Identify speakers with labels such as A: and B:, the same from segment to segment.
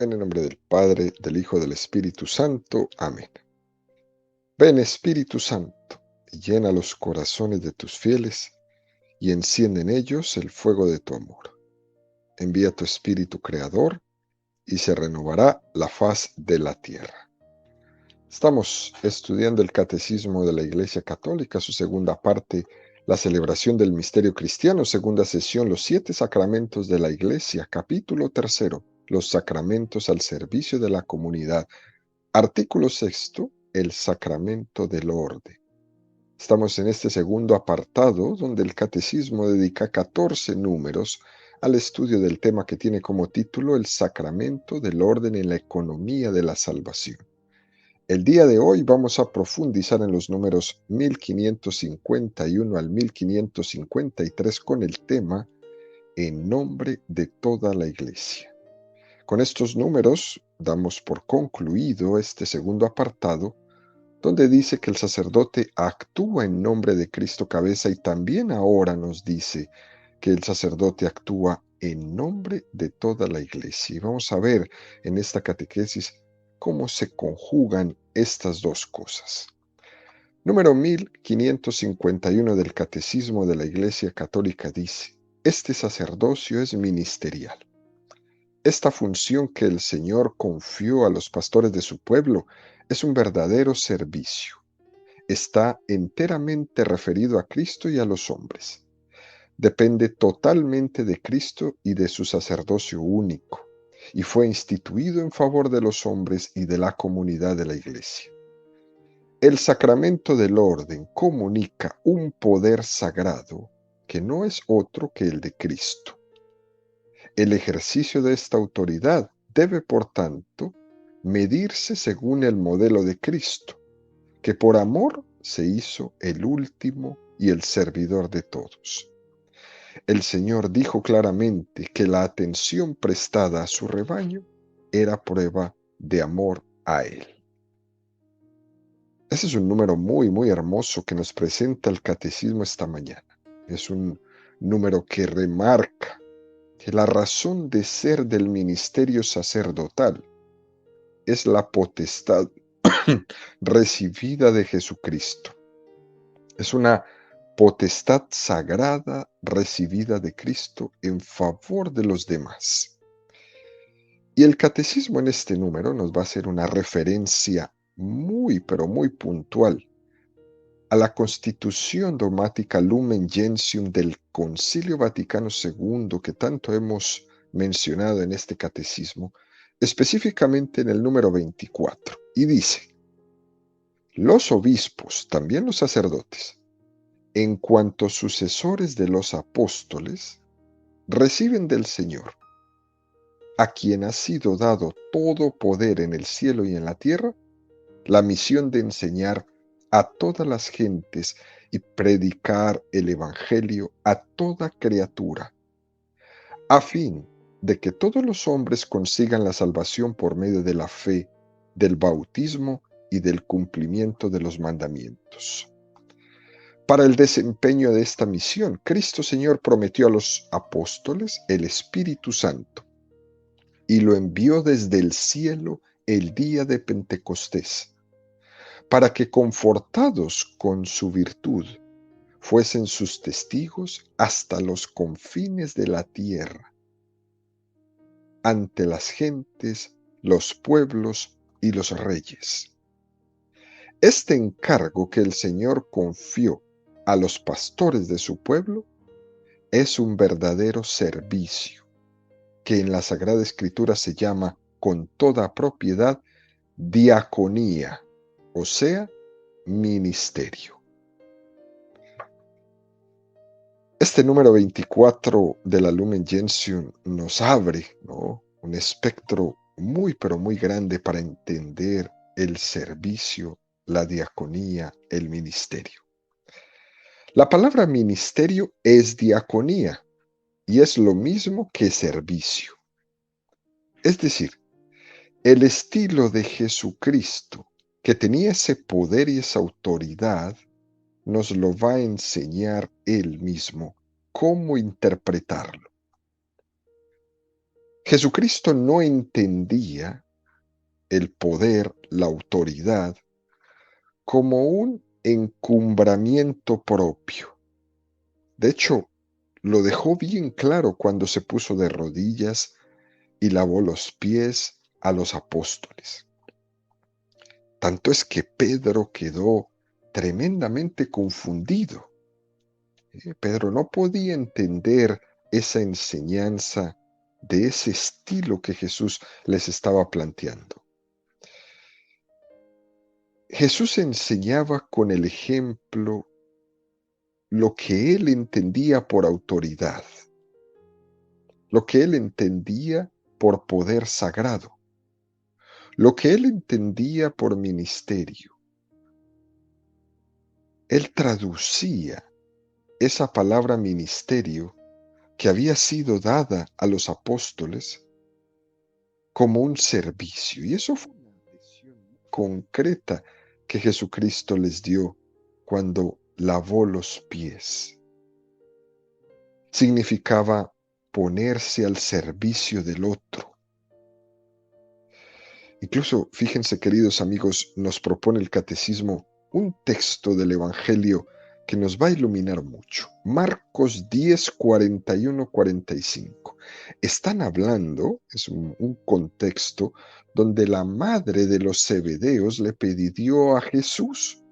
A: En el nombre del Padre, del Hijo, del Espíritu Santo. Amén. Ven, Espíritu Santo, y llena los corazones de tus fieles, y enciende en ellos el fuego de tu amor. Envía tu Espíritu Creador, y se renovará la faz de la tierra. Estamos estudiando el Catecismo de la Iglesia Católica, su segunda parte, la celebración del misterio cristiano, segunda sesión, los 7 sacramentos de la Iglesia, capítulo 3, los sacramentos al servicio de la comunidad. Artículo 6, el sacramento del orden. Estamos en este segundo apartado donde el Catecismo dedica 14 números al estudio del tema que tiene como título el sacramento del orden en la economía de la salvación. El día de hoy vamos a profundizar en los números 1551 al 1553 con el tema En nombre de toda la Iglesia. Con estos números damos por concluido este segundo apartado, donde dice que el sacerdote actúa en nombre de Cristo cabeza, y también ahora nos dice que el sacerdote actúa en nombre de toda la Iglesia. Y vamos a ver en esta catequesis cómo se conjugan estas dos cosas. Número 1551 del Catecismo de la Iglesia Católica dice: este sacerdocio es ministerial. Esta función que el Señor confió a los pastores de su pueblo es un verdadero servicio. Está enteramente referido a Cristo y a los hombres. Depende totalmente de Cristo y de su sacerdocio único, y fue instituido en favor de los hombres y de la comunidad de la Iglesia. El sacramento del orden comunica un poder sagrado que no es otro que el de Cristo. El ejercicio de esta autoridad debe, por tanto, medirse según el modelo de Cristo, que por amor se hizo el último y el servidor de todos. El Señor dijo claramente que la atención prestada a su rebaño era prueba de amor a Él. Ese es un número muy, muy hermoso que nos presenta el Catecismo esta mañana. Es un número que remarca que la razón de ser del ministerio sacerdotal es la potestad recibida de Jesucristo. Es una potestad sagrada recibida de Cristo en favor de los demás. Y el catecismo en este número nos va a hacer una referencia muy, pero muy puntual a la Constitución Dogmática Lumen Gentium del Concilio Vaticano II, que tanto hemos mencionado en este catecismo, específicamente en el número 24, y dice: los obispos, también los sacerdotes, en cuanto sucesores de los apóstoles, reciben del Señor, a quien ha sido dado todo poder en el cielo y en la tierra, la misión de enseñar a todas las gentes y predicar el Evangelio a toda criatura, a fin de que todos los hombres consigan la salvación por medio de la fe, del bautismo y del cumplimiento de los mandamientos. Para el desempeño de esta misión, Cristo Señor prometió a los apóstoles el Espíritu Santo y lo envió desde el cielo el día de Pentecostés, para que, confortados con su virtud, fuesen sus testigos hasta los confines de la tierra, ante las gentes, los pueblos y los reyes. Este encargo que el Señor confió a los pastores de su pueblo es un verdadero servicio, que en la Sagrada Escritura se llama con toda propiedad diaconía, o sea, ministerio. Este número 24 de la Lumen Gentium nos abre, ¿no?, un espectro muy, pero muy grande para entender el servicio, la diaconía, el ministerio. La palabra ministerio es diaconía y es lo mismo que servicio. Es decir, el estilo de Jesucristo, que tenía ese poder y esa autoridad, nos lo va a enseñar Él mismo cómo interpretarlo. Jesucristo no entendía el poder, la autoridad, como un encumbramiento propio. De hecho, lo dejó bien claro cuando se puso de rodillas y lavó los pies a los apóstoles. Tanto es que Pedro quedó tremendamente confundido. Pedro no podía entender esa enseñanza de ese estilo que Jesús les estaba planteando. Jesús enseñaba con el ejemplo lo que él entendía por autoridad, lo que él entendía por poder sagrado, lo que él entendía por ministerio. Él traducía esa palabra ministerio que había sido dada a los apóstoles como un servicio. Y eso fue una lección concreta que Jesucristo les dio cuando lavó los pies. Significaba ponerse al servicio del otro. Incluso, fíjense, queridos amigos, nos propone el catecismo un texto del Evangelio que nos va a iluminar mucho. Marcos 10, 41, 45. Están hablando, es un contexto donde la madre de los Zebedeos le pidió a Jesús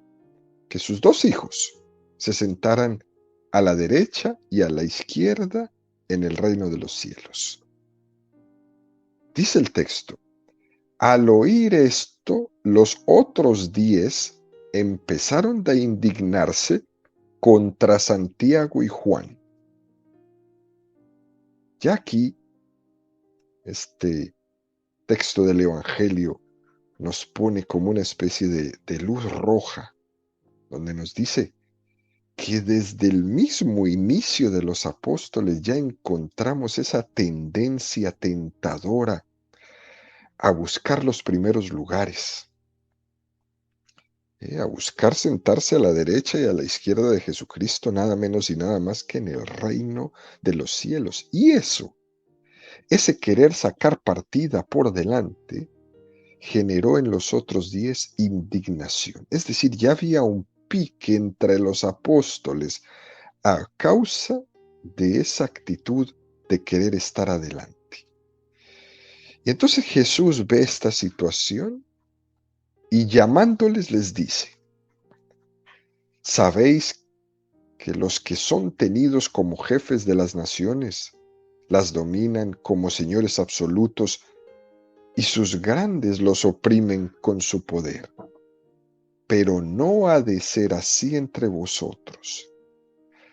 A: que sus dos hijos se sentaran a la derecha y a la izquierda en el reino de los cielos. Dice el texto: al oír esto, los otros 10 empezaron a indignarse contra Santiago y Juan. Ya aquí, este texto del Evangelio nos pone como una especie de luz roja, donde nos dice que desde el mismo inicio de los apóstoles ya encontramos esa tendencia tentadora a buscar los primeros lugares, a buscar sentarse a la derecha y a la izquierda de Jesucristo, nada menos y nada más que en el reino de los cielos. Y eso, ese querer sacar partida por delante, generó en los otros 10 indignación. Es decir, ya había un pique entre los apóstoles a causa de esa actitud de querer estar adelante. Y entonces Jesús ve esta situación y llamándoles les dice: ¿sabéis que los que son tenidos como jefes de las naciones las dominan como señores absolutos y sus grandes los oprimen con su poder? Pero no ha de ser así entre vosotros,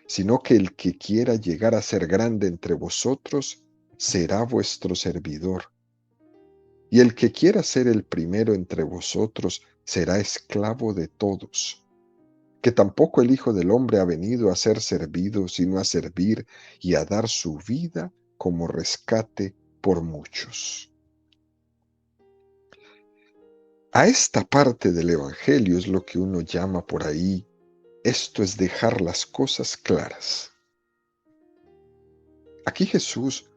A: sino que el que quiera llegar a ser grande entre vosotros será vuestro servidor. Y el que quiera ser el primero entre vosotros será esclavo de todos. Que tampoco el Hijo del Hombre ha venido a ser servido, sino a servir y a dar su vida como rescate por muchos. A esta parte del Evangelio es lo que uno llama por ahí, esto es dejar las cosas claras. Aquí Jesús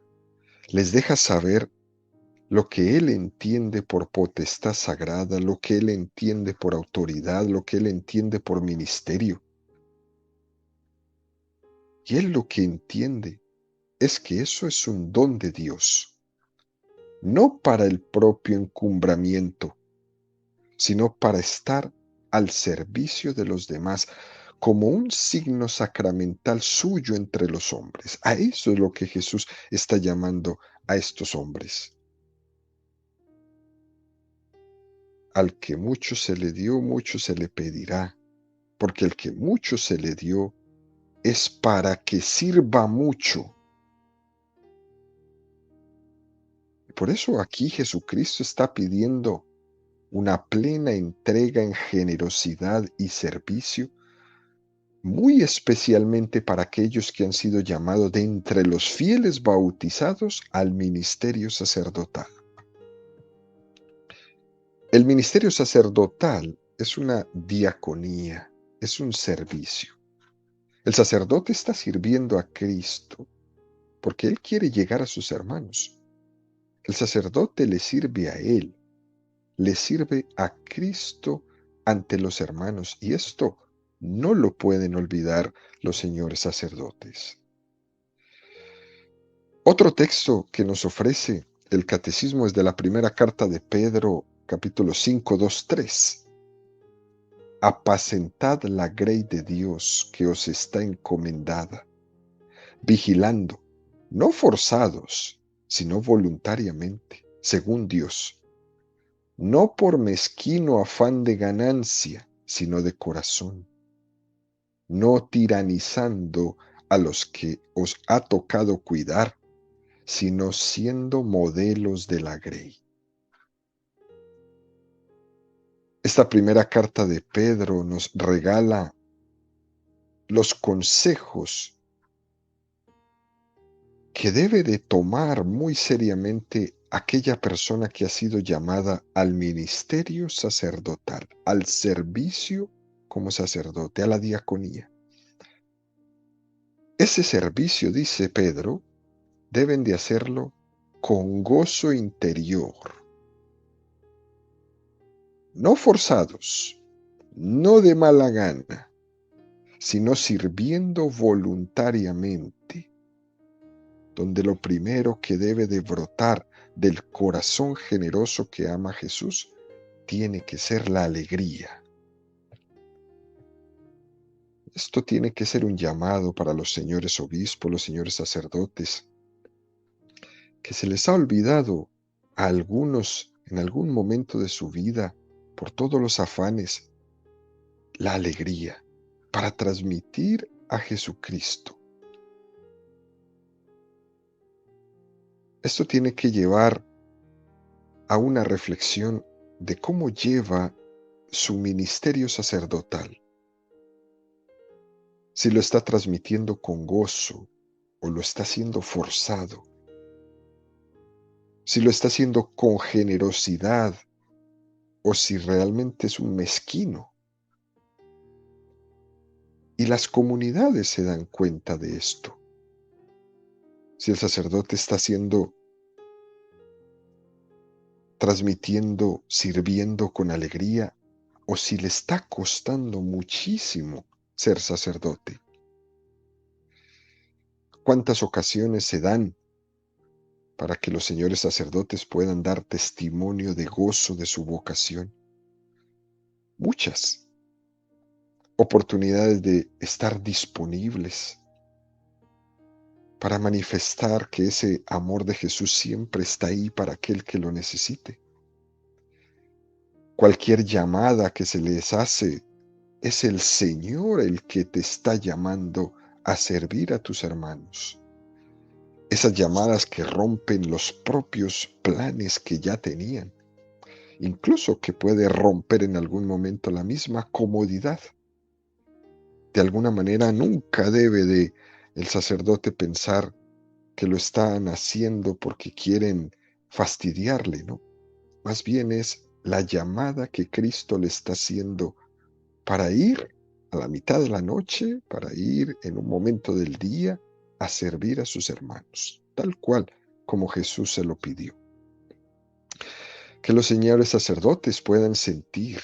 A: les deja saber lo que Él entiende por potestad sagrada, lo que Él entiende por autoridad, lo que Él entiende por ministerio. Y Él lo que entiende es que eso es un don de Dios, no para el propio encumbramiento, sino para estar al servicio de los demás, como un signo sacramental suyo entre los hombres. A eso es lo que Jesús está llamando a estos hombres. Al que mucho se le dio, mucho se le pedirá, porque el que mucho se le dio es para que sirva mucho. Por eso aquí Jesucristo está pidiendo una plena entrega en generosidad y servicio, muy especialmente para aquellos que han sido llamados de entre los fieles bautizados al ministerio sacerdotal. El ministerio sacerdotal es una diaconía, es un servicio. El sacerdote está sirviendo a Cristo porque él quiere llegar a sus hermanos. El sacerdote le sirve a él, le sirve a Cristo ante los hermanos, y esto no lo pueden olvidar los señores sacerdotes. Otro texto que nos ofrece el catecismo es de la primera carta de Pedro, capítulo 5, 2, 3. Apacentad la grey de Dios que os está encomendada, vigilando, no forzados, sino voluntariamente, según Dios, no por mezquino afán de ganancia, sino de corazón, no tiranizando a los que os ha tocado cuidar, sino siendo modelos de la grey. Esta primera carta de Pedro nos regala los consejos que debe de tomar muy seriamente aquella persona que ha sido llamada al ministerio sacerdotal, al servicio como sacerdote, a la diaconía. Ese servicio, dice Pedro, deben de hacerlo con gozo interior, no forzados, no de mala gana, sino sirviendo voluntariamente, donde lo primero que debe de brotar del corazón generoso que ama a Jesús tiene que ser la alegría. Esto tiene que ser un llamado para los señores obispos, los señores sacerdotes, que se les ha olvidado a algunos en algún momento de su vida, por todos los afanes, la alegría, para transmitir a Jesucristo. Esto tiene que llevar a una reflexión de cómo lleva su ministerio sacerdotal. Si lo está transmitiendo con gozo o lo está haciendo forzado. Si lo está haciendo con generosidad o si realmente es un mezquino. Y las comunidades se dan cuenta de esto. Si el sacerdote está transmitiendo, sirviendo con alegría, o si le está costando muchísimo ser sacerdote. ¿Cuántas ocasiones se dan para que los señores sacerdotes puedan dar testimonio de gozo de su vocación? Muchas oportunidades de estar disponibles para manifestar que ese amor de Jesús siempre está ahí para aquel que lo necesite. Cualquier llamada que se les hace, es el Señor el que te está llamando a servir a tus hermanos. Esas llamadas que rompen los propios planes que ya tenían, incluso que puede romper en algún momento la misma comodidad. De alguna manera nunca debe de el sacerdote pensar que lo están haciendo porque quieren fastidiarle, ¿no? Más bien es la llamada que Cristo le está haciendo para ir a la mitad de la noche, para ir en un momento del día a servir a sus hermanos, tal cual como Jesús se lo pidió. Que los señores sacerdotes puedan sentir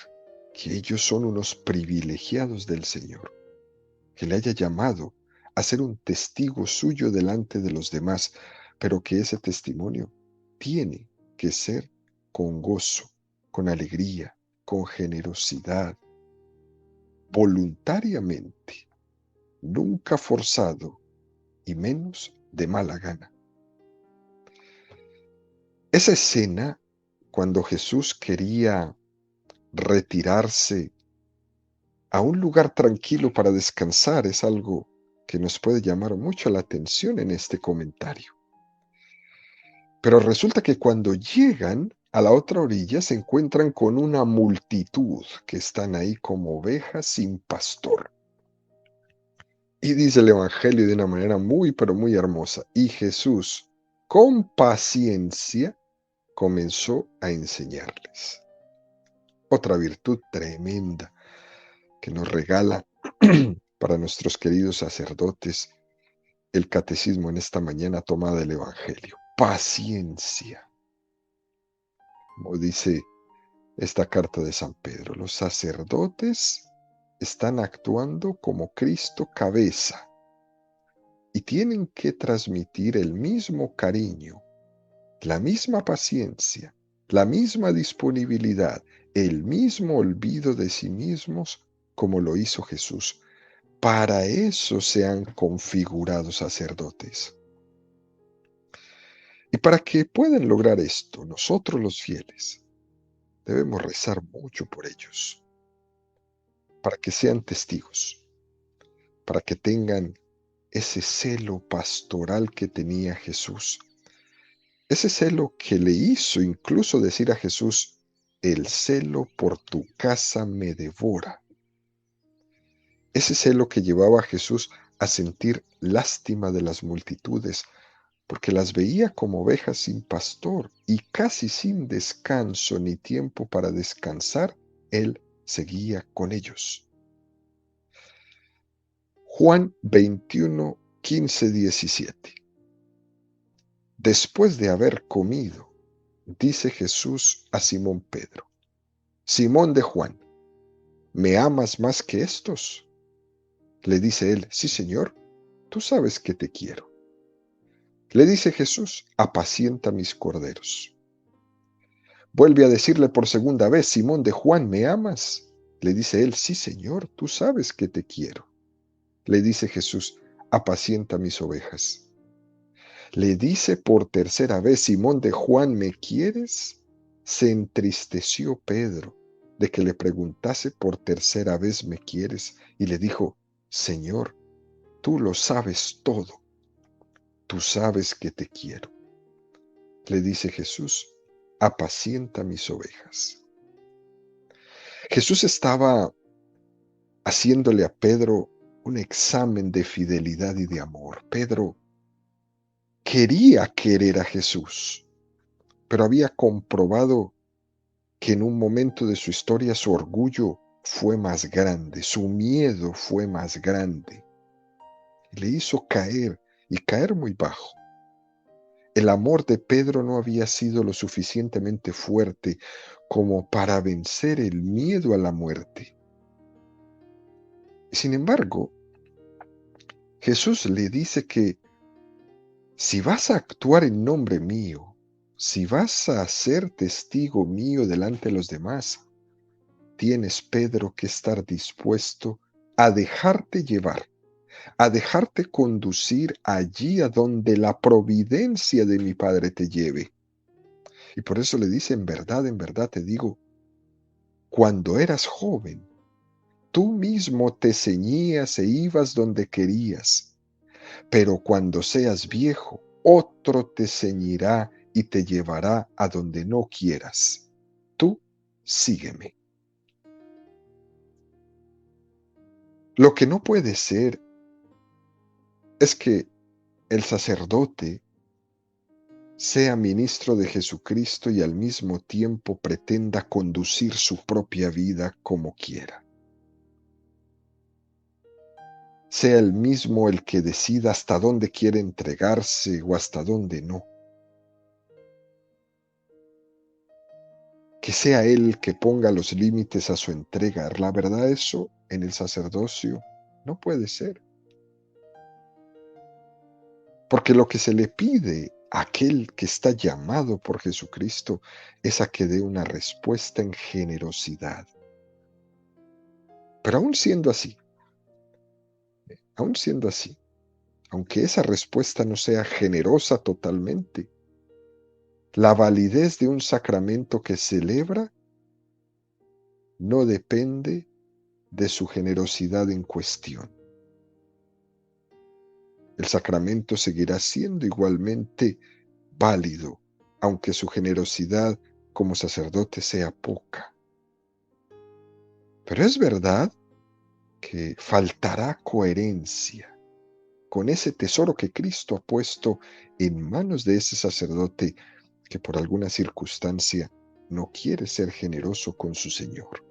A: que ellos son unos privilegiados del Señor, que le haya llamado a ser un testigo suyo delante de los demás, pero que ese testimonio tiene que ser con gozo, con alegría, con generosidad, voluntariamente, nunca forzado y menos de mala gana. Esa escena, cuando Jesús quería retirarse a un lugar tranquilo para descansar, es algo que nos puede llamar mucho la atención en este comentario. Pero resulta que cuando llegan a la otra orilla se encuentran con una multitud que están ahí como ovejas sin pastor. Y dice el Evangelio de una manera muy, pero muy hermosa. Y Jesús, con paciencia, comenzó a enseñarles. Otra virtud tremenda que nos regala para nuestros queridos sacerdotes el catecismo en esta mañana tomada del Evangelio. Paciencia. como dice esta carta de San Pedro. Los sacerdotes están actuando como Cristo cabeza y tienen que transmitir el mismo cariño, la misma paciencia, la misma disponibilidad, el mismo olvido de sí mismos como lo hizo Jesús. Para eso se han configurado sacerdotes. Y para que puedan lograr esto, nosotros los fieles debemos rezar mucho por ellos, para que sean testigos, para que tengan ese celo pastoral que tenía Jesús, ese celo que le hizo incluso decir a Jesús, el celo por tu casa me devora. Ese celo que llevaba a Jesús a sentir lástima de las multitudes, porque las veía como ovejas sin pastor y casi sin descanso ni tiempo para descansar, él seguía con ellos. Juan 21, 15, 17. Después de haber comido, dice Jesús a Simón Pedro, Simón de Juan, ¿me amas más que estos? Le dice él, sí, Señor, tú sabes que te quiero. Le dice Jesús, apacienta mis corderos. Vuelve a decirle por segunda vez, Simón de Juan, ¿me amas? Le dice él, sí, Señor, tú sabes que te quiero. Le dice Jesús, apacienta mis ovejas. Le dice por tercera vez, Simón de Juan, ¿me quieres? Se entristeció Pedro de que le preguntase por tercera vez, ¿me quieres? Y le dijo, Señor, tú lo sabes todo, tú sabes que te quiero. Le dice Jesús, apacienta mis ovejas. Jesús estaba haciéndole a Pedro un examen de fidelidad y de amor. Pedro quería querer a Jesús, pero había comprobado que en un momento de su historia su orgullo fue más grande, su miedo fue más grande. Le hizo caer y caer muy bajo. El amor de Pedro no había sido lo suficientemente fuerte como para vencer el miedo a la muerte. Sin embargo, Jesús le dice que si vas a actuar en nombre mío, si vas a ser testigo mío delante de los demás, tienes, Pedro, que estar dispuesto a dejarte llevar, a dejarte conducir allí a donde la providencia de mi Padre te lleve. Y por eso le dice, en verdad te digo, cuando eras joven, tú mismo te ceñías e ibas donde querías, pero cuando seas viejo, otro te ceñirá y te llevará a donde no quieras. Tú sígueme. Lo que no puede ser es que el sacerdote sea ministro de Jesucristo y al mismo tiempo pretenda conducir su propia vida como quiera. Sea él mismo el que decida hasta dónde quiere entregarse o hasta dónde no. Que sea él el que ponga los límites a su entrega. La verdad, eso en el sacerdocio no puede ser. Porque lo que se le pide a aquel que está llamado por Jesucristo es a que dé una respuesta en generosidad. Pero aún siendo así, aunque esa respuesta no sea generosa totalmente, la validez de un sacramento que celebra no depende de su generosidad en cuestión. El sacramento seguirá siendo igualmente válido, aunque su generosidad como sacerdote sea poca. Pero es verdad que faltará coherencia con ese tesoro que Cristo ha puesto en manos de ese sacerdote que por alguna circunstancia no quiere ser generoso con su Señor.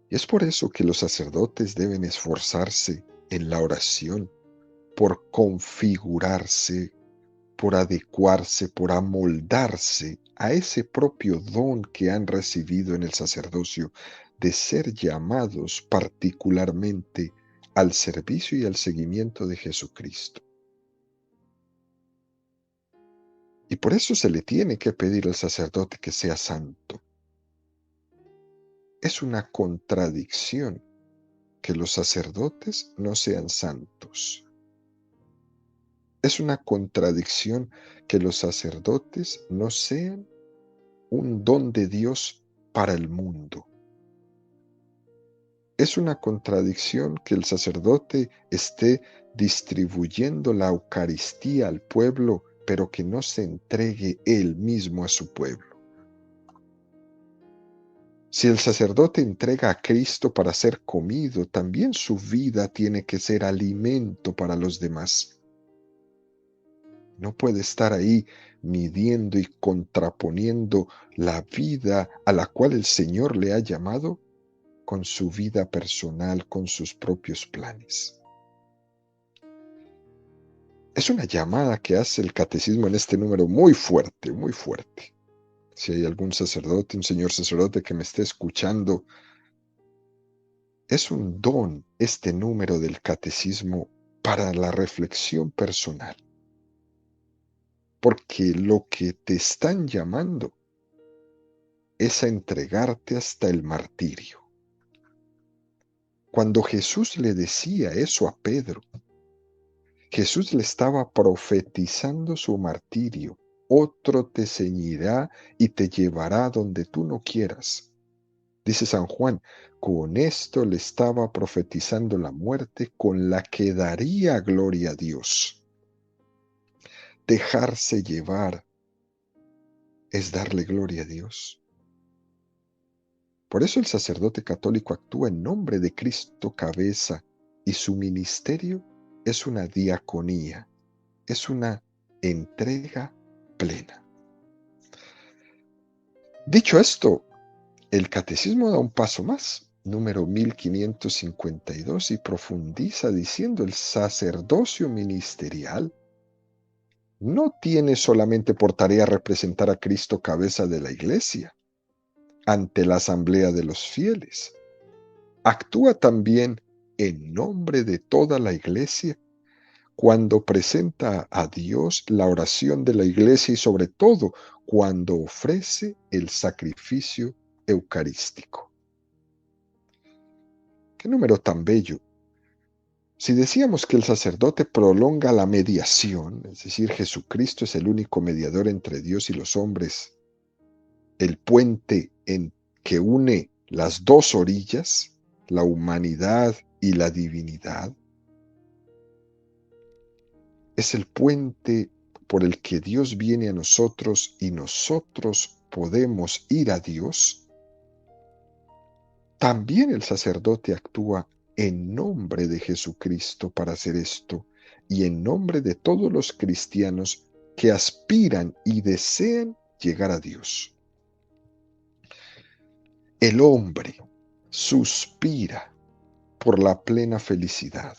A: Y es por eso que los sacerdotes deben esforzarse en la oración por configurarse, por adecuarse, por amoldarse a ese propio don que han recibido en el sacerdocio de ser llamados particularmente al servicio y al seguimiento de Jesucristo. Y por eso se le tiene que pedir al sacerdote que sea santo. Es una contradicción que los sacerdotes no sean santos. Es una contradicción que los sacerdotes no sean un don de Dios para el mundo. Es una contradicción que el sacerdote esté distribuyendo la Eucaristía al pueblo, pero que no se entregue él mismo a su pueblo. Si el sacerdote entrega a Cristo para ser comido, también su vida tiene que ser alimento para los demás. No puede estar ahí midiendo y contraponiendo la vida a la cual el Señor le ha llamado con su vida personal, con sus propios planes. Es una llamada que hace el catecismo en este número muy fuerte, muy fuerte. Si hay algún sacerdote, un señor sacerdote que me esté escuchando, es un don este número del catecismo para la reflexión personal. Porque lo que te están llamando es a entregarte hasta el martirio. Cuando Jesús le decía eso a Pedro, Jesús le estaba profetizando su martirio. Otro te ceñirá y te llevará donde tú no quieras. Dice San Juan, con esto le estaba profetizando la muerte con la que daría gloria a Dios. Dejarse llevar es darle gloria a Dios. Por eso el sacerdote católico actúa en nombre de Cristo cabeza y su ministerio es una diaconía, es una entrega plena. Dicho esto, el catecismo da un paso más, número 1552, y profundiza diciendo el sacerdocio ministerial no tiene solamente por tarea representar a Cristo cabeza de la Iglesia ante la asamblea de los fieles. Actúa también en nombre de toda la Iglesia cuando presenta a Dios la oración de la Iglesia y sobre todo cuando ofrece el sacrificio eucarístico. ¡Qué número tan bello! Si decíamos que el sacerdote prolonga la mediación, es decir, Jesucristo es el único mediador entre Dios y los hombres, el puente que une las dos orillas, la humanidad y la divinidad, es el puente por el que Dios viene a nosotros y nosotros podemos ir a Dios. También el sacerdote actúa en nombre de Jesucristo para hacer esto y en nombre de todos los cristianos que aspiran y desean llegar a Dios. El hombre suspira por la plena felicidad.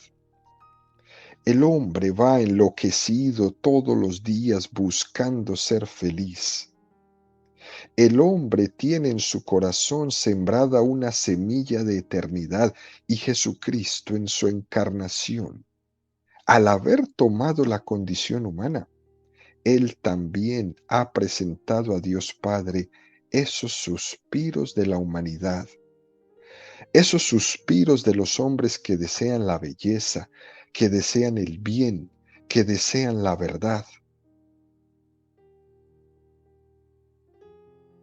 A: El hombre va enloquecido todos los días buscando ser feliz. El hombre tiene en su corazón sembrada una semilla de eternidad y Jesucristo en su encarnación, al haber tomado la condición humana, Él también ha presentado a Dios Padre esos suspiros de la humanidad, esos suspiros de los hombres que desean la belleza, que desean el bien, que desean la verdad.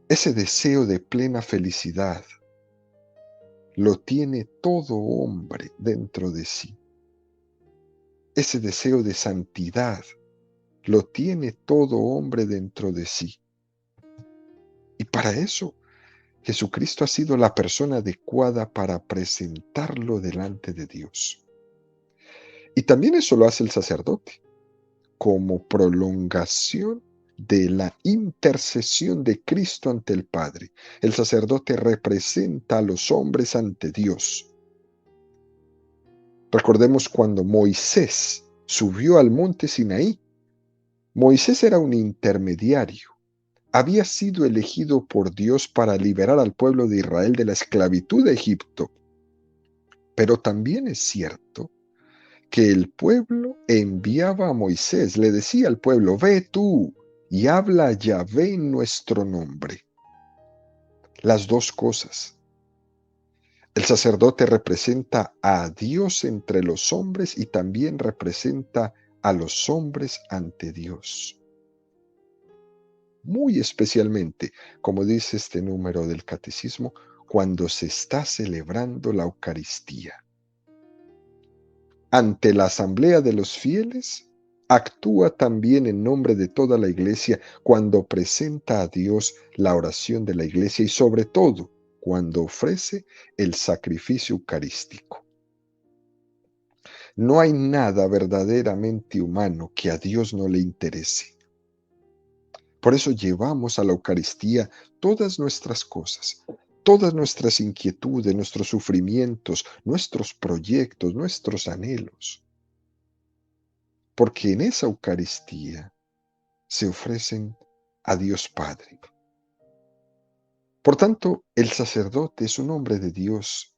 A: Ese deseo de plena felicidad lo tiene todo hombre dentro de sí. Ese deseo de santidad lo tiene todo hombre dentro de sí. Y para eso, Jesucristo ha sido la persona adecuada para presentarlo delante de Dios. Y también eso lo hace el sacerdote, como prolongación de la intercesión de Cristo ante el Padre. El sacerdote representa a los hombres ante Dios. Recordemos cuando Moisés subió al monte Sinaí Moisés era un intermediario. Había sido elegido por Dios para liberar al pueblo de Israel de la esclavitud de Egipto. Pero también es cierto que el pueblo enviaba a Moisés, le decía al pueblo, ve tú y habla a Yahvé en nuestro nombre. Las dos cosas. El sacerdote representa a Dios entre los hombres y también representa a los hombres ante Dios. Muy especialmente, como dice este número del catecismo, cuando se está celebrando la Eucaristía. Ante la asamblea de los fieles, actúa también en nombre de toda la iglesia cuando presenta a Dios la oración de la iglesia y sobre todo cuando ofrece el sacrificio eucarístico. No hay nada verdaderamente humano que a Dios no le interese. Por eso llevamos a la Eucaristía todas nuestras cosas, todas nuestras inquietudes, nuestros sufrimientos, nuestros proyectos, nuestros anhelos. Porque en esa Eucaristía se ofrecen a Dios Padre. Por tanto, el sacerdote es un hombre de Dios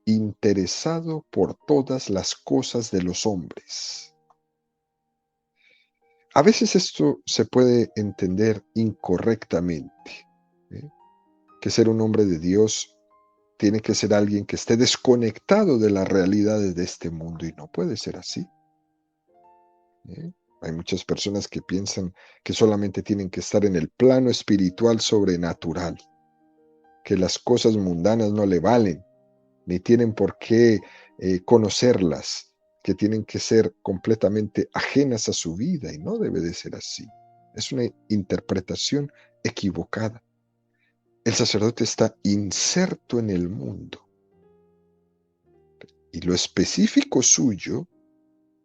A: interesado por todas las cosas de los hombres. A veces esto se puede entender incorrectamente, ¿eh? Que ser un hombre de Dios tiene que ser alguien que esté desconectado de las realidades de este mundo y no puede ser así, ¿eh? Hay muchas personas que piensan que solamente tienen que estar en el plano espiritual sobrenatural, que las cosas mundanas no le valen, ni tienen por qué conocerlas, que tienen que ser completamente ajenas a su vida y no debe de ser así. Es una interpretación equivocada. El sacerdote está inserto en el mundo y lo específico suyo,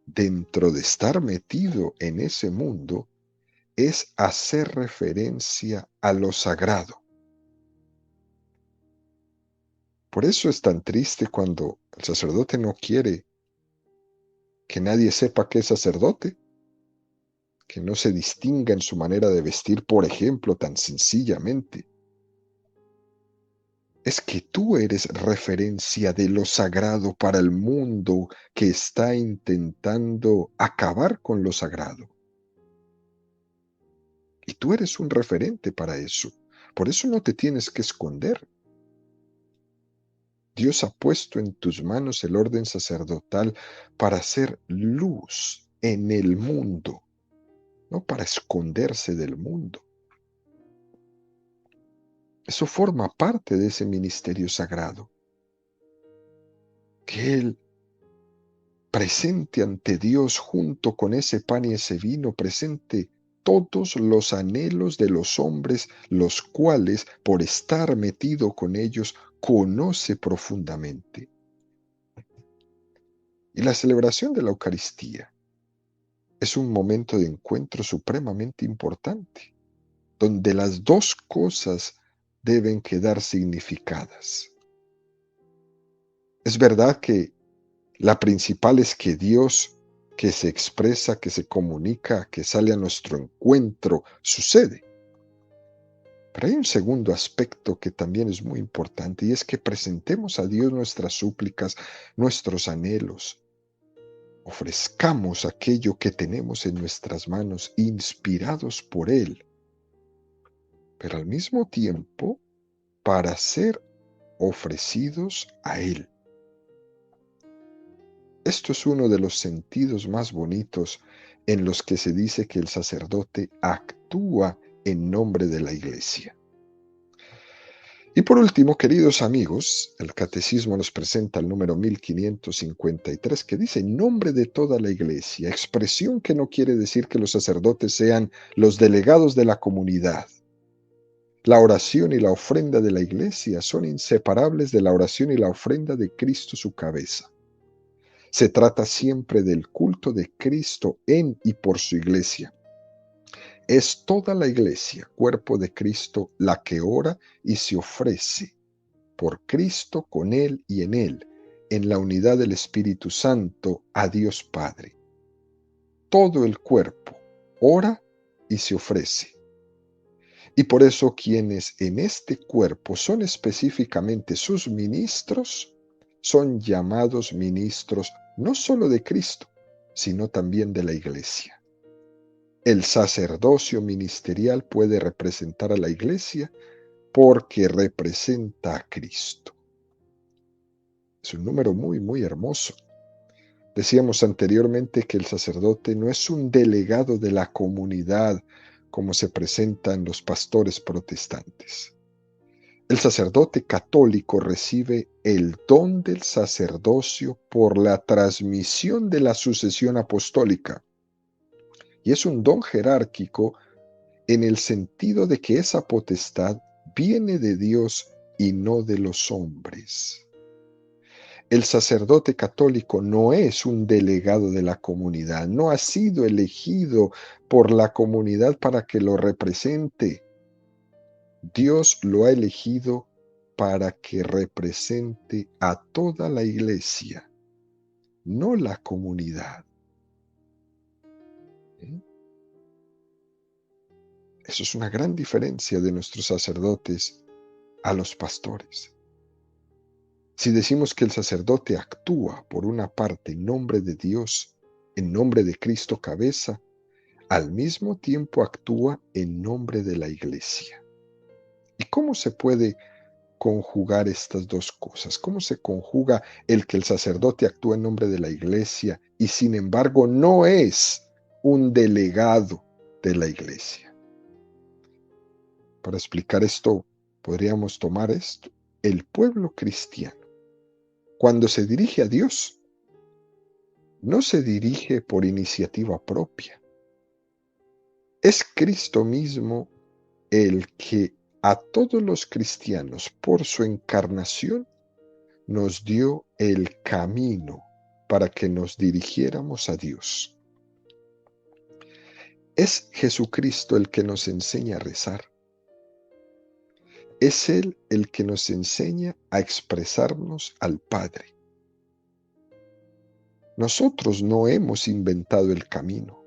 A: dentro de estar metido en ese mundo, es hacer referencia a lo sagrado. Por eso es tan triste cuando el sacerdote no quiere que nadie sepa que es sacerdote, que no se distinga en su manera de vestir, por ejemplo, tan sencillamente. Es que tú eres referencia de lo sagrado para el mundo que está intentando acabar con lo sagrado. Y tú eres un referente para eso. Por eso no te tienes que esconder. Dios ha puesto en tus manos el orden sacerdotal para hacer luz en el mundo, no para esconderse del mundo. Eso forma parte de ese ministerio sagrado. Que Él presente ante Dios junto con ese pan y ese vino, presente todos los anhelos de los hombres, los cuales, por estar metido con ellos, conoce profundamente. Y la celebración de la Eucaristía es un momento de encuentro supremamente importante, donde las dos cosas deben quedar significadas. Es verdad que la principal es que Dios, que se expresa, que se comunica, que sale a nuestro encuentro, sucede. Pero hay un segundo aspecto que también es muy importante y es que presentemos a Dios nuestras súplicas, nuestros anhelos. Ofrezcamos aquello que tenemos en nuestras manos, inspirados por Él, pero al mismo tiempo para ser ofrecidos a Él. Esto es uno de los sentidos más bonitos en los que se dice que el sacerdote actúa en nombre de la iglesia. Y por último, queridos amigos, el catecismo nos presenta el número 1553 que dice en nombre de toda la iglesia, expresión que no quiere decir que los sacerdotes sean los delegados de la comunidad. La oración y la ofrenda de la iglesia son inseparables de la oración y la ofrenda de Cristo su cabeza. Se trata siempre del culto de Cristo en y por su iglesia. Es toda la iglesia, cuerpo de Cristo, la que ora y se ofrece por Cristo, con Él y en la unidad del Espíritu Santo, a Dios Padre. Todo el cuerpo, ora y se ofrece. Y por eso quienes en este cuerpo son específicamente sus ministros, son llamados ministros no solo de Cristo, sino también de la Iglesia. El sacerdocio ministerial puede representar a la Iglesia porque representa a Cristo. Es un número muy, muy hermoso. Decíamos anteriormente que el sacerdote no es un delegado de la comunidad como se presentan los pastores protestantes. El sacerdote católico recibe el don del sacerdocio por la transmisión de la sucesión apostólica. Y es un don jerárquico en el sentido de que esa potestad viene de Dios y no de los hombres. El sacerdote católico no es un delegado de la comunidad, no ha sido elegido por la comunidad para que lo represente. Dios lo ha elegido para que represente a toda la iglesia, no la comunidad. ¿Eh? Eso es una gran diferencia de nuestros sacerdotes a los pastores. Si decimos que el sacerdote actúa, por una parte, en nombre de Dios, en nombre de Cristo cabeza, al mismo tiempo actúa en nombre de la iglesia. ¿Y cómo se puede conjugar estas dos cosas? ¿Cómo se conjuga el que el sacerdote actúa en nombre de la iglesia y sin embargo no es un delegado de la iglesia? Para explicar esto, podríamos tomar esto. El pueblo cristiano, cuando se dirige a Dios, no se dirige por iniciativa propia. Es Cristo mismo el que a todos los cristianos, por su encarnación, nos dio el camino para que nos dirigiéramos a Dios. Es Jesucristo el que nos enseña a rezar. Es Él el que nos enseña a expresarnos al Padre. Nosotros no hemos inventado el camino.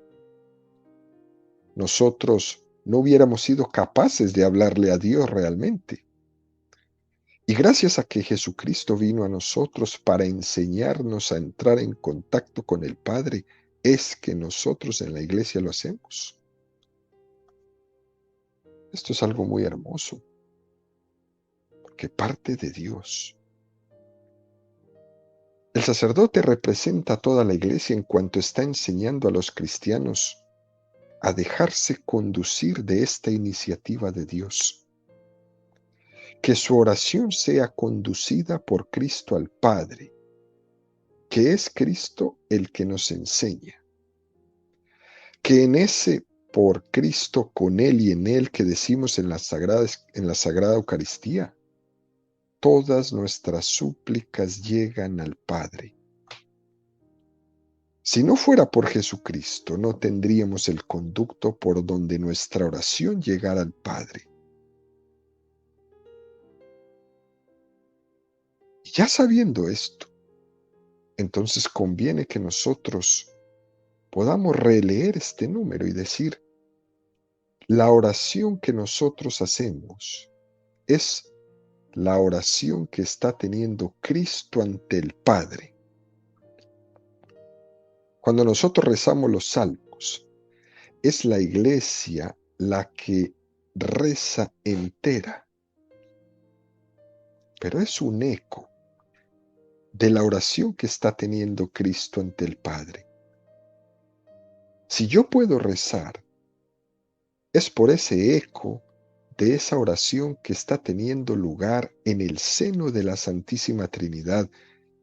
A: Nosotros no hubiéramos sido capaces de hablarle a Dios realmente. Y gracias a que Jesucristo vino a nosotros para enseñarnos a entrar en contacto con el Padre, es que nosotros en la iglesia lo hacemos. Esto es algo muy hermoso, porque parte de Dios. El sacerdote representa a toda la iglesia en cuanto está enseñando a los cristianos a dejarse conducir de esta iniciativa de Dios. Que su oración sea conducida por Cristo al Padre, que es Cristo el que nos enseña. Que en ese por Cristo, con Él y en Él que decimos en la Sagrada Eucaristía, todas nuestras súplicas llegan al Padre. Si no fuera por Jesucristo, no tendríamos el conducto por donde nuestra oración llegara al Padre. Y ya sabiendo esto, entonces conviene que nosotros podamos releer este número y decir, la oración que nosotros hacemos es la oración que está teniendo Cristo ante el Padre. Cuando nosotros rezamos los salmos, es la iglesia la que reza entera, pero es un eco de la oración que está teniendo Cristo ante el Padre. Si yo puedo rezar, es por ese eco de esa oración que está teniendo lugar en el seno de la Santísima Trinidad,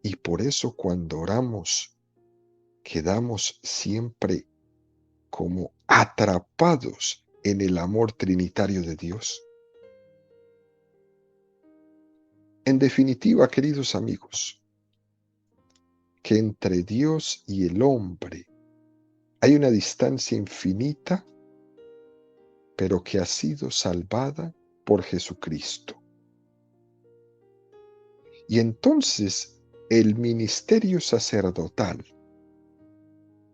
A: y por eso cuando oramos, quedamos siempre como atrapados en el amor trinitario de Dios. En definitiva, queridos amigos, que entre Dios y el hombre hay una distancia infinita, pero que ha sido salvada por Jesucristo. Y entonces el ministerio sacerdotal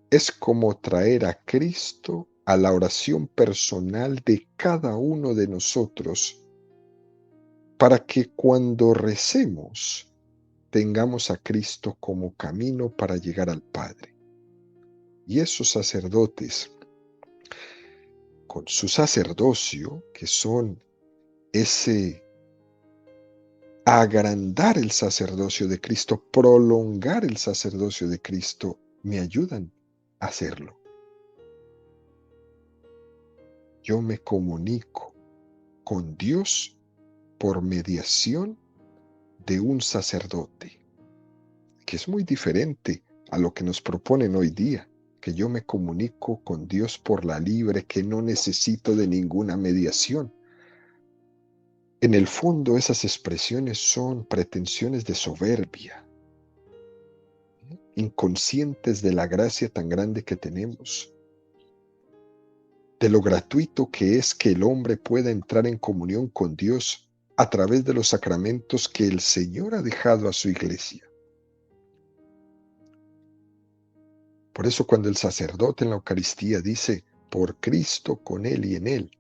A: es como traer a Cristo a la oración personal de cada uno de nosotros, para que cuando recemos tengamos a Cristo como camino para llegar al Padre. Y esos sacerdotes, con su sacerdocio, que son ese agrandar el sacerdocio de Cristo, prolongar el sacerdocio de Cristo, me ayudan a hacerlo. Yo me comunico con Dios por mediación de un sacerdote, que es muy diferente a lo que nos proponen hoy día, que yo me comunico con Dios por la libre, que no necesito de ninguna mediación. En el fondo, esas expresiones son pretensiones de soberbia, inconscientes de la gracia tan grande que tenemos, de lo gratuito que es que el hombre pueda entrar en comunión con Dios a través de los sacramentos que el Señor ha dejado a su iglesia. Por eso cuando el sacerdote en la Eucaristía dice, por Cristo, con Él y en Él,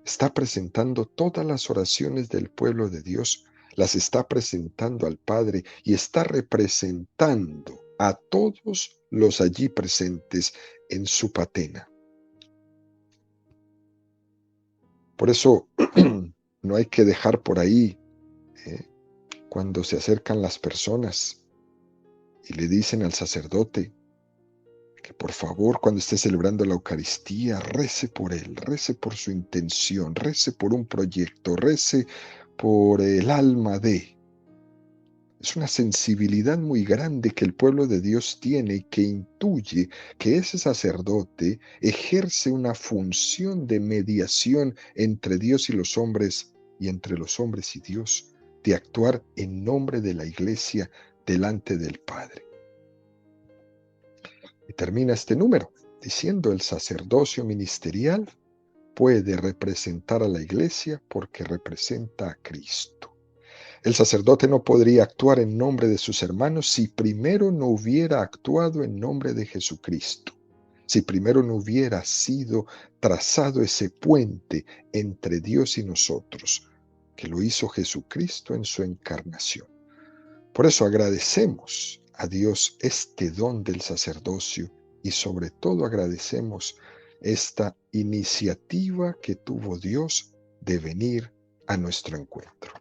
A: está presentando todas las oraciones del pueblo de Dios, las está presentando al Padre y está representando a todos los allí presentes en su patena. Por eso no hay que dejar por ahí, cuando se acercan las personas y le dicen al sacerdote que por favor cuando esté celebrando la Eucaristía rece por él, rece por su intención, rece por un proyecto, rece por el alma de. Es una sensibilidad muy grande que el pueblo de Dios tiene y que intuye que ese sacerdote ejerce una función de mediación entre Dios y los hombres y entre los hombres y Dios, de actuar en nombre de la Iglesia delante del Padre. Y termina este número diciendo: el sacerdocio ministerial puede representar a la Iglesia porque representa a Cristo. El sacerdote no podría actuar en nombre de sus hermanos si primero no hubiera actuado en nombre de Jesucristo, si primero no hubiera sido trazado ese puente entre Dios y nosotros, que lo hizo Jesucristo en su encarnación. Por eso agradecemos a Dios este don del sacerdocio y sobre todo agradecemos esta iniciativa que tuvo Dios de venir a nuestro encuentro.